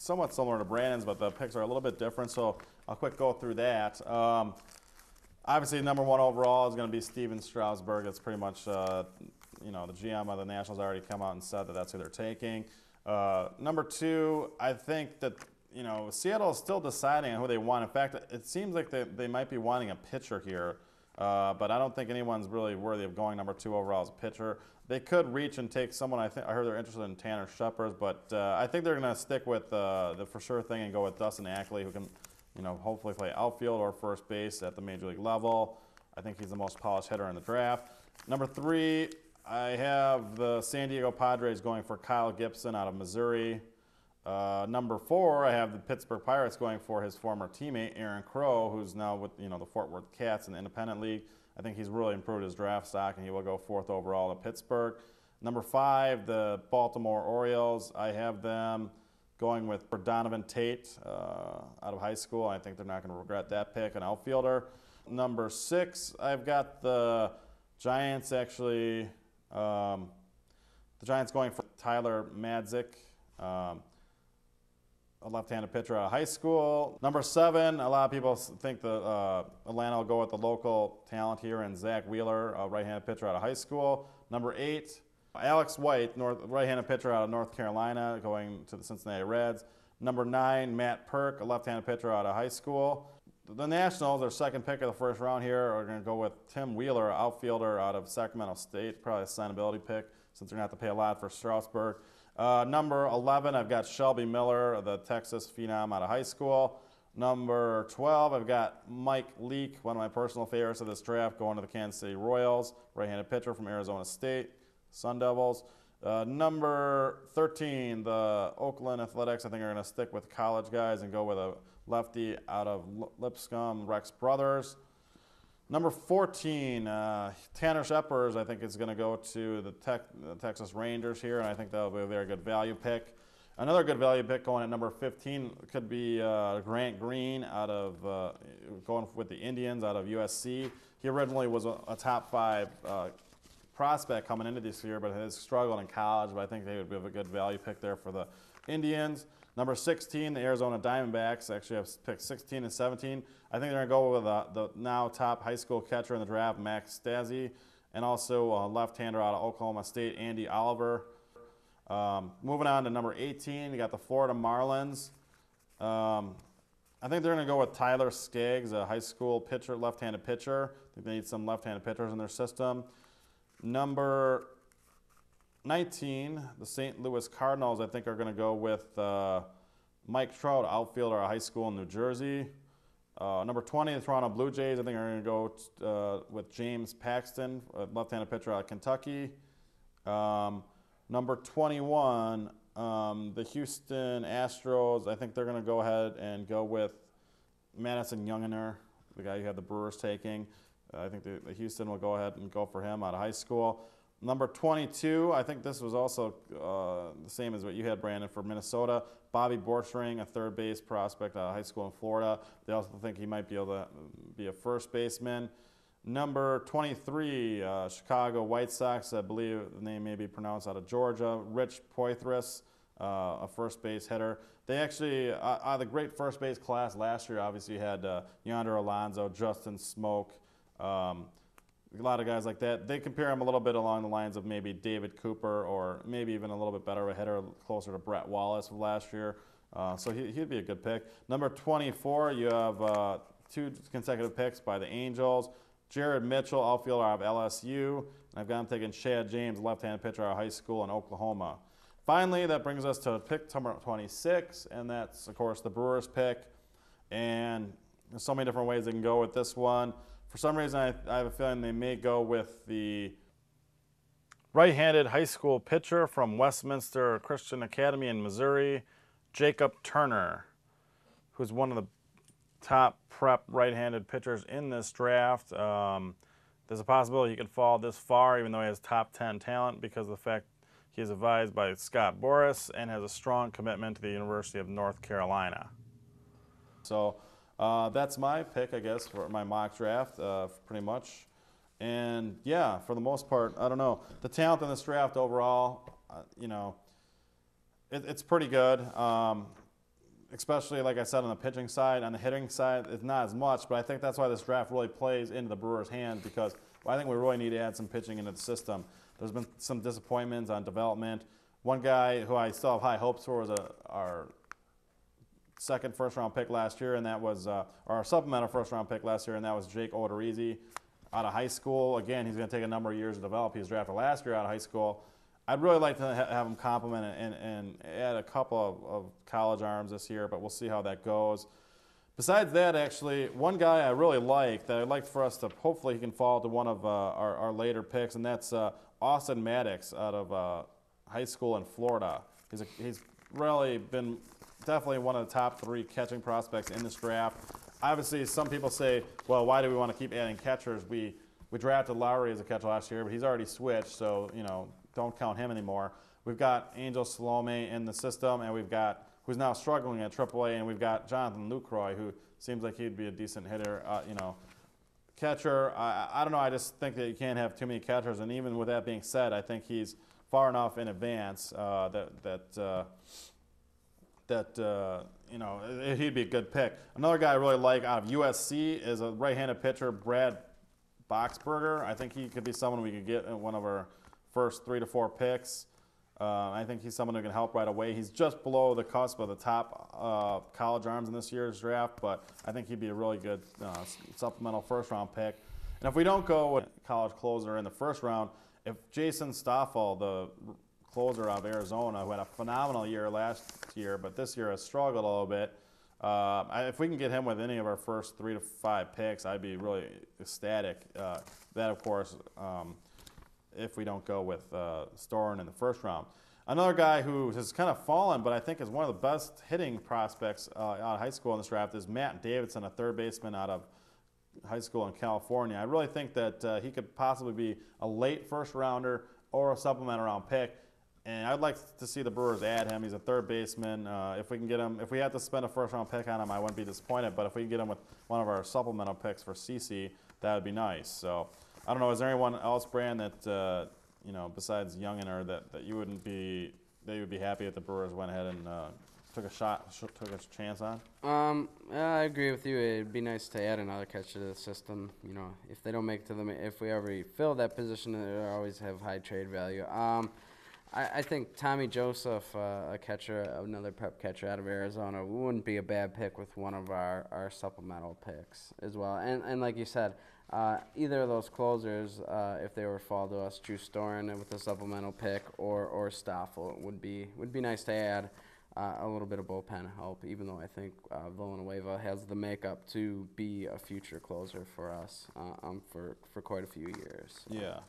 somewhat similar to Brandon's, but the picks are a little bit different, so I'll quick go through that. Obviously, number 1 overall is going to be Steven Strausberg. That's pretty much, you know, the GM of the Nationals already come out and said that that's who they're taking. Number 2, I think that, you know, Seattle is still deciding on who they want. In fact, it seems like they might be wanting a pitcher here, but I don't think anyone's really worthy of going number 2 overall as a pitcher. They could reach and take someone. I heard they're interested in Tanner Scheppers, but I think they're going to stick with the for sure thing and go with Dustin Ackley, who can, you know, hopefully play outfield or first base at the major league level. I think he's the most polished hitter in the draft. Number 3, I have the San Diego Padres going for Kyle Gibson out of Missouri. Number 4, I have the Pittsburgh Pirates going for his former teammate Aaron Crow, who's now with, you know, the Fort Worth Cats in the Independent League. I think he's really improved his draft stock, and he will go 4th overall to Pittsburgh. Number 5, the Baltimore Orioles. I have them going with Donovan Tate out of high school. I think they're not going to regret that pick, an outfielder. Number 6, I've got the Giants actually. The Giants going for Tyler Madzik, a left-handed pitcher out of high school. Number 7, a lot of people think that Atlanta will go with the local talent here in Zack Wheeler, a right-handed pitcher out of high school. Number 8, Alex White, right-handed pitcher out of North Carolina, going to the Cincinnati Reds. Number 9, Matt Perk, a left-handed pitcher out of high school. The Nationals, their second pick of the first round here, are going to go with Tim Wheeler, outfielder out of Sacramento State, probably a signability pick since they're going to have to pay a lot for Strausberg. Number 11, I've got Shelby Miller, the Texas phenom out of high school. Number 12, I've got Mike Leake, one of my personal favorites of this draft, going to the Kansas City Royals, right-handed pitcher from Arizona State, Sun Devils. Number 13, the Oakland Athletics, I think are going to stick with college guys and go with a lefty out of Lipscomb, Rex Brothers. Number 14, Tanner Scheppers, I think is going to go to the Texas Rangers here, and I think that'll be a very good value pick. Another good value pick going at number 15 could be Grant Green out of going with the Indians out of USC. He originally was a top 5 prospect coming into this year, but has struggled in college. But I think they would be a good value pick there for the Indians. Number 16, the Arizona Diamondbacks actually have picked 16 and 17. I think they're going to go with the now top high school catcher in the draft, Max Stassi, and also a left-hander out of Oklahoma State, Andy Oliver. Moving on to number 18, you got the Florida Marlins. I think they're going to go with Tyler Skaggs, a high school pitcher, left-handed pitcher. I think they need some left-handed pitchers in their system. Number 19, the St. Louis Cardinals, I think are going to go with Mike Trout, outfielder at high school in New Jersey. Number 20, the Toronto Blue Jays, I think are going to go with James Paxton, a left-handed pitcher out of Kentucky. Number 21, the Houston Astros, I think they're going to go ahead and go with Madison Younginer, the guy you have the Brewers taking. I think the Houston will go ahead and go for him out of high school. Number 22, I think this was also the same as what you had, Brandon, for Minnesota. Bobby Borchering, a third base prospect out of high school in Florida. They also think he might be able to be a first baseman. Number 23, Chicago White Sox, I believe the name may be pronounced out of Georgia. Rich Poythress, a first base hitter. They actually, out of the great first base class last year, obviously you had Yonder Alonso, Justin Smoke, a lot of guys like that. They compare him a little bit along the lines of maybe David Cooper or maybe even a little bit better of a hitter, closer to Brett Wallace of last year. So he'd be a good pick. Number 24, you have 2 consecutive picks by the Angels. Jared Mitchell, outfielder out of LSU. And I've got him taking Shad James, left-handed pitcher out of high school in Oklahoma. Finally, that brings us to pick number 26, and that's, of course, the Brewers pick. And there's so many different ways they can go with this one. For some reason, I have a feeling they may go with the right-handed high school pitcher from Weisminster Christian Academy in Missouri, Jacob Turner, who's one of the top prep right-handed pitchers in this draft. There's a possibility he could fall this far, even though he has top 10 talent, because of the fact he is advised by Scott Boras and has a strong commitment to the University of North Carolina. So that's my pick, I guess, for my mock draft, pretty much. And yeah, for the most part, I don't know. The talent in this draft overall, you know, it's pretty good. especially like I said on the pitching side. On the hitting side, it's not as much, but I think that's why this draft really plays into the Brewers' hand because I think we really need to add some pitching into the system. There's been some disappointments on development. One guy who I still have high hopes for was our second first-round pick last year, and that was our supplemental first-round pick last year, and that was Jake Odorizzi out of high school. Again, he's going to take a number of years to develop. He was drafted last year out of high school. I'd really like to have him complement and add a couple of college arms this year, but we'll see how that goes. Besides that, actually, one guy I really like that I'd like for us to hopefully he can fall to one of our later picks, and that's Austin Maddox out of high school in Florida. He's really been definitely one of the top 3 catching prospects in this draft. Obviously, some people say, well, why do we want to keep adding catchers? We drafted Lowry as a catcher last year, but he's already switched, so, don't count him anymore. We've got Angel Salome in the system, and we've got, who's now struggling at AAA, and we've got Jonathan Lucroy, who seems like he'd be a decent hitter, catcher. I don't know, I just think that you can't have too many catchers, and even with that being said, I think he's far enough in advance he'd be a good pick. Another guy I really like out of USC is a right-handed pitcher, Brad Boxberger. I think he could be someone we could get in one of our first 3 to 4 picks. I think he's someone who can help right away. He's just below the cusp of the top college arms in this year's draft, but I think he'd be a really good supplemental first-round pick. And if we don't go with college closer in the first round, if Jason Stoffel, the closer out of Arizona, who had a phenomenal year last year, but this year has struggled a little bit. If we can get him with any of our first 3 to 5 picks, I'd be really ecstatic. That, of course, if we don't go with Storen in the first round. Another guy who has kind of fallen, but I think is one of the best hitting prospects out of high school in this draft is Matt Davidson, a third baseman out of high school in California. I really think that he could possibly be a late first rounder or a supplemental round pick. And I'd like to see the Brewers add him. He's a third baseman. If we can get him, if we have to spend a first-round pick on him, I wouldn't be disappointed. But if we can get him with one of our supplemental picks for CC, that would be nice. So I don't know. Is there anyone else, Brand, that besides Younginer, that you would be happy if the Brewers went ahead and took a chance on? I agree with you. It'd be nice to add another catcher to the system. If they don't make it to if we ever fill that position, they always have high trade value. I think Tommy Joseph, a catcher, another prep catcher out of Arizona, wouldn't be a bad pick with one of our supplemental picks as well. And like you said, either of those closers, if they were fall to us, Drew Storen with a supplemental pick or Stoffel would be nice to add a little bit of bullpen help, even though I think Villanueva has the makeup to be a future closer for us for quite a few years. Yeah.